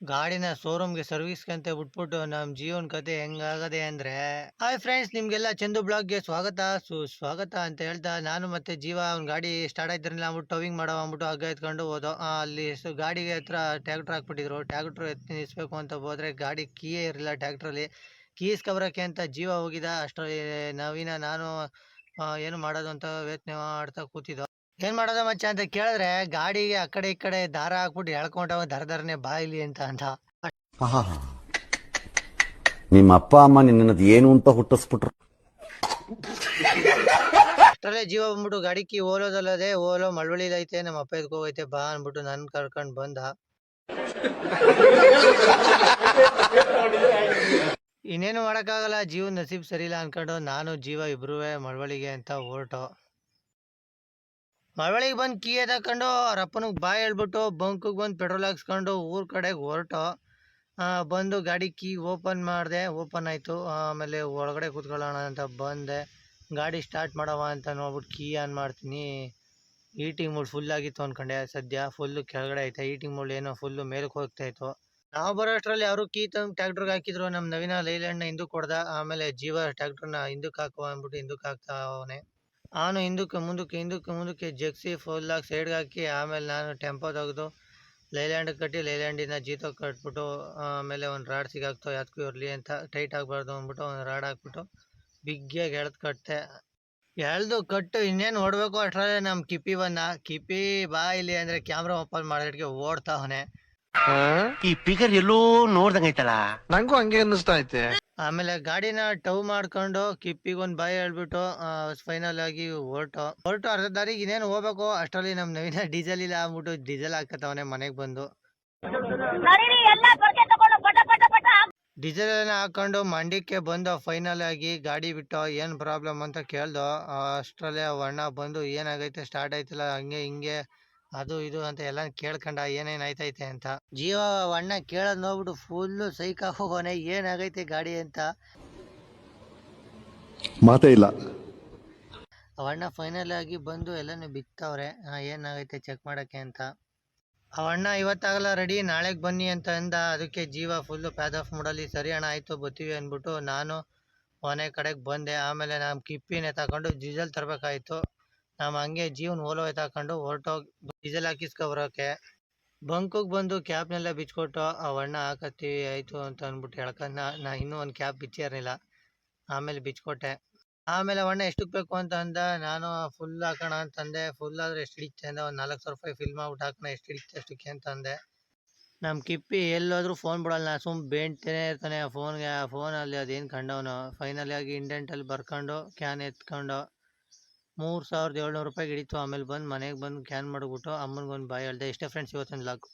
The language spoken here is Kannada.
ಗಾಡಿನ ಶೋರೂಮ್ಗೆ ಸರ್ವಿಸ್ಗೆ ಅಂತ ಬಿಟ್ಬಿಟ್ಟು ನಮ್ ಜೀವನ್ ಕತೆ ಹೆಂಗಾಗದೆ ಅಂದ್ರೆ ಹಾಯ್ ಫ್ರೆಂಡ್ಸ್, ನಿಮ್ಗೆಲ್ಲ ಚಂದು ಬ್ಲಾಗ್ಗೆ ಸ್ವಾಗತ ಸುಸ್ವಾಗತ ಅಂತ ಹೇಳ್ತಾ ನಾನು ಮತ್ತೆ ಜೀವ ಅವ್ನ ಗಾಡಿ ಸ್ಟಾರ್ಟ್ ಆಯ್ತಿರಲಿಲ್ಲ ಅಂದ್ಬಿಟ್ಟು ಟವಿಂಗ್ ಮಾಡೋ ಅಂದ್ಬಿಟ್ಟು ಹಗ್ಗ ಎತ್ಕೊಂಡು ಹೋದೋ. ಅಲ್ಲಿ ಗಾಡಿಗೆ ಹತ್ರ ಟ್ಯಾಕ್ಟರ್ ಹಾಕ್ಬಿಟ್ಟಿದ್ರು. ಟ್ಯಾಕ್ಟರ್ ಎತ್ತಿ ನಿಲ್ಸ್ಬೇಕು ಅಂತ ಹೋದ್ರೆ ಗಾಡಿ ಕೀಯೇ ಇರಲಿಲ್ಲ. ಟ್ಯಾಕ್ಟ್ರಲ್ಲಿ ಕೀ ಇಸ್ಕೊಬರಕ್ಕೆ ಅಂತ ಜೀವ ಹೋಗಿದ. ಅಷ್ಟರಲ್ಲಿ ನವೀನ ನಾನು ಏನು ಮಾಡೋದು ಅಂತ ಯೋಚನೆ ಮಾಡ್ತಾ ಕೂತಿದ್ದೋ. ಏನ್ ಮಾಡೋದ ಮಚ್ಚ ಅಂತ ಕೇಳಿದ್ರೆ ಗಾಡಿಗೆ ಆ ಕಡೆ ಈ ಕಡೆ ದಾರ ಹಾಕ್ಬಿಟ್ಟು ಎಳ್ಕೊಂಡವ ದರದರನೆ ಬಾಯಿಲಿ ಅಂತ. ಆಹಾ, ನಿಮ್ಮ ಅಪ್ಪ ಅಮ್ಮ ನಿನ್ನದು ಏನು ಅಂತ ಹುಟ್ಟಿಸ್ಬಿಟ್ರು. ಅಷ್ಟರಲ್ಲೇ ಜೀವ ಬಂದ್ಬಿಟ್ಟು ಗಾಡಿ ಕೀ ಓಲೋದಲ್ಲದೆ ಓಲೋ ಮಳವಳ್ಳಿಲಿ ಐತೆ, ನಮ್ಮ ಅಪ್ಪ ಎದ್ಕೊ ಹೋಗೈತೆ ಬಾ ಅನ್ಬಿಟ್ಟು ನನ್ ಕರ್ಕೊಂಡ್ ಬಂದ. ಇನ್ನೇನು ಮಾಡಕ್ಕಾಗಲ್ಲ, ಜೀವ ನಸೀಬ್ ಸರಿಯಿಲ್ಲ ಅನ್ಕೊಂಡು ನಾನು ಜೀವ ಇಬ್ರುವೆ ಮಳವಳ್ಳಿಗೆ ಅಂತ ಹೊರಟು. ಮಳವಳ್ಳಿಗೆ ಬಂದು ಕೀ ಎತ್ತಾಕೊಂಡು ಅವ್ರ ಅಪ್ಪನಿಗೆ ಬಾಯ್ ಹೇಳ್ಬಿಟ್ಟು ಬಂಕಿಗೆ ಬಂದು ಪೆಟ್ರೋಲ್ ಹಾಕ್ಸ್ಕೊಂಡು ಊರ್ ಕಡೆಗೆ ಹೊರಟು. ಬಂದು ಗಾಡಿ ಕೀ ಓಪನ್ ಮಾಡಿದೆ, ಓಪನ್ ಆಯಿತು. ಆಮೇಲೆ ಒಳಗಡೆ ಕೂತ್ಕೊಳ್ಳೋಣ ಅಂತ ಬಂದೆ. ಗಾಡಿ ಸ್ಟಾರ್ಟ್ ಮಾಡವ ಅಂತ ನೋಡ್ಬಿಟ್ಟು ಕೀ ಆನ್ ಮಾಡ್ತೀನಿ. ಹೀಟಿಂಗ್ ಮೂಡ್ ಫುಲ್ ಆಗಿತ್ತು ಅನ್ಕೊಂಡೆ. ಸದ್ಯ ಫುಲ್ಲು ಕೆಳಗಡೆ ಐತೆ, ಹೀಟಿಂಗ್ ಮೂಡ್ ಏನೋ ಫುಲ್ಲು ಮೇಲಕ್ಕೆ ಹೋಗ್ತಾ ಇತ್ತು. ನಾವು ಬರೋಷ್ಟರಲ್ಲಿ ಅವರು ಕೀ ತಂದು ಟ್ಯಾಕ್ಟ್ರಿಗೆ ಹಾಕಿದ್ರು. ನಮ್ಮ ನವೀನ ಲೈಲ್ಯಾಂಡ್ನ ಹಿಂದಕ್ಕೆ ಹೊಡೆದ. ಆಮೇಲೆ ಜೀವ ಟ್ಯಾಕ್ಟ್ರನ್ನ ಹಿಂದಕ್ಕೆ ಹಾಕುವ ಅಂದ್ಬಿಟ್ಟು ಹಿಂದಕ್ಕೆ ಹಾಕ್ತಾ ಅವನೇ. ಅವನು ಹಿಂದಕ್ಕೆ ಜಗ್ಸಿ ಫುಲ್ಲಾಗಿ ಸೈಡ್ಗೆ ಹಾಕಿ ಆಮೇಲೆ ನಾನು ಟೆಂಪೋ ತೆಗೆದು ಲೈಲ್ಯಾಂಡ್ ಕಟ್ಟಿ ಲೈಲ್ಯಾಂಡಿನ ಜೀತೋ ಕಟ್ಬಿಟ್ಟು ಆಮೇಲೆ ಒಂದು ರಾಡ್ ಸಿಗಾಕ್ತು. ಯಾತಕ್ಕೂ ಇರಲಿ ಅಂತ ಟೈಟ್ ಆಗಬಾರ್ದು ಅಂದ್ಬಿಟ್ಟು ಒಂದು ರಾಡ್ ಹಾಕ್ಬಿಟ್ಟು ಬಿಗ್ಗಿಯಾಗಿ ಎಳ್ದು ಕಟ್ತೆ. ಎಳ್ದು ಕಟ್ಟು ಇನ್ನೇನು ಹೊಡ್ಬೇಕು ಅಷ್ಟರಲ್ಲೇ ನಮ್ಮ ಕಿಪ್ಪಿ ಬಂದ. ಕಿಪ್ಪಿ ಬಾ ಇಲ್ಲಿ ಅಂದರೆ ಕ್ಯಾಮ್ರಾ ಓಪನ್ ಮಾಡೋದಕ್ಕೆ ಓಡ್ತಾವನೆ. ಈ ಫಿಗರ್ ಎಲ್ಲೋ ನೋಡ್ದಂಗೈತಲ್ಲ, ನಂಗೂ ಹಂಗೆ ಅನ್ನಿಸ್ತಾ ಐತೆ. ಆಮೇಲೆ ಗಾಡಿನ ಟವ್ ಮಾಡ್ಕೊಂಡು ಕಿಪ್ಪಿಗೊಂದು ಬಾಯ್ ಹೇಳ್ಬಿಟ್ಟು ಫೈನಲ್ ಆಗಿ ಹೊರಟು ಅರ್ಧ ದಾರಿಗೆ ಇನ್ನೇನು ಹೋಗ್ಬೇಕು. ಅಷ್ಟರಲ್ಲಿ ನಮ್ಮ ನವೀನ ಡೀಸೆಲ್ ಇಲ್ಲ ಅಂದ್ಬಿಟ್ಟು ಡೀಸೆಲ್ ಹಾಕತ್ತವನೆ. ಮನೆಗೆ ಬಂದು ಡೀಸೆಲ್ ಎಲ್ಲ ಹಾಕೊಂಡು ಮಂಡ್ಯಕ್ಕೆ ಬಂದು ಫೈನಲ್ ಆಗಿ ಗಾಡಿ ಬಿಟ್ಟು ಏನು ಪ್ರಾಬ್ಲಮ್ ಅಂತ ಕೇಳ್ದು. ಅಷ್ಟರಲ್ಲೇ ಅಣ್ಣ ಬಂದು ಏನಾಗೈತೆ, ಸ್ಟಾರ್ಟ್ ಆಯ್ತಿಲ್ಲ ಹಂಗೆ ಹಿಂಗೆ ಅದು ಇದು ಅಂತ ಎಲ್ಲ ಕೇಳ್ಕೊಂಡ ಏನೇನ್ ಆಯ್ತೈತೆ ಅಂತ. ಜೀವ ಅಣ್ಣ ಕೇಳೋದ್ ನೋಡ್ಬಿಟ್ಟು ಫುಲ್ಲು ಸೈಕ್ ಹೋಗೋನೆ, ಏನಾಗೈತೆ ಗಾಡಿ ಅಂತ. ಮಾತೇ ಇಲ್ಲ. ಅವಣ್ಣ ಫೈನಲ್ ಆಗಿ ಬಂದು ಎಲ್ಲನೂ ಬಿತ್ತವ್ರೆ ಏನಾಗೈತೆ ಚೆಕ್ ಮಾಡಕ್ಕೆ ಅಂತ. ಅವಣ್ಣ ಇವತ್ತಾಗಲ್ಲ ರೆಡಿ, ನಾಳೆಗೆ ಬನ್ನಿ ಅಂತ ಅಂದ. ಅದಕ್ಕೆ ಜೀವ ಫುಲ್ಲು ಪ್ಯಾದ್ ಆಫ್ ಮಾಡಲಿ. ಸರಿ ಅಣ್ಣ ಆಯ್ತು ಬರ್ತೀವಿ ಅಂದ್ಬಿಟ್ಟು ನಾನು ಮನೆ ಕಡೆಗೆ ಬಂದೆ. ಆಮೇಲೆ ನಮ್ಮ ಕಿಪ್ಪಿನ ತಗೊಂಡು ಡೀಸೆಲ್ ತರಬೇಕಾಯ್ತು. ನಮ್ಮ ಹಂಗೆ ಜೀವನ ಓಲೋ ಎತ್ತಾಕೊಂಡು ಹೊರಟೋಗಿ ಡೀಸೆಲ್ ಹಾಕಿಸ್ಕೊಬರೋಕೆ ಬಂಕಿಗೆ ಬಂದು ಕ್ಯಾಬ್ನೆಲ್ಲ ಬಿಚ್ಕೊಟ್ಟು ಅವಣ್ಣ ಹಾಕತ್ತೀವಿ ಆಯಿತು ಅಂತ ಅಂದ್ಬಿಟ್ಟು ಹೇಳ್ಕೊಂಡು ನಾ ಇನ್ನೂ ಒಂದು ಕ್ಯಾಬ್ ಬಿಚ್ಚಿರಲಿಲ್ಲ. ಆಮೇಲೆ ಬಿಚ್ಕೊಟ್ಟೆ. ಆಮೇಲೆ ಅವಣ್ಣ ಎಷ್ಟಕ್ಕೆ ಬೇಕು ಅಂತ ಅಂದ. ನಾನು ಫುಲ್ ಹಾಕೋಣ ಅಂತಂದೆ. ಫುಲ್ ಆದರೆ ಎಷ್ಟು ಹಿಡಿತೆ ಅಂದ. ಒಂದು 4,000 ರೂಪಾಯಿ ಫಿಲ್ ಮಾಡ್ಬಿಟ್ಟು ಹಾಕೋಣ, ಎಷ್ಟು ಹಿಡಿತೆ ಅಷ್ಟಕ್ಕೆ ಅಂತ ಅಂದೆ. ನಮ್ಮ ಕಿಪ್ಪಿ ಎಲ್ಲೋದ್ರೂ ಫೋನ್ ಬಿಡಲ್ಲ, ಸುಮ್ಮನೆ ಬೇಂಡ್ತಾನೆ ಇರ್ತಾನೆ ಫೋನಲ್ಲಿ ಅದೇನು ಕಂಡವನು. ಫೈನಲಿ ಆಗಿ ಇಂಡೆಂಟಲ್ಲಿ ಬರ್ಕೊಂಡು ಕ್ಯಾನ್ ಎತ್ಕೊಂಡು 3,700 ರೂಪಾಯಿಗೆ ಹಿಡಿತು. ಆಮೇಲೆ ಬಂದು ಮನೆಗೆ ಬಂದು ಕ್ಯಾನ್ ಮಾಡಿಬಿಟ್ಟು ಅಮ್ಮನಿಗೊಂದು ಬಾಯ್ ಹೇಳ್ದೆ. ಇಷ್ಟೇ ಫ್ರೆಂಡ್ಸ್ ಇವತ್ತೊಂದು ಲಾಗ್.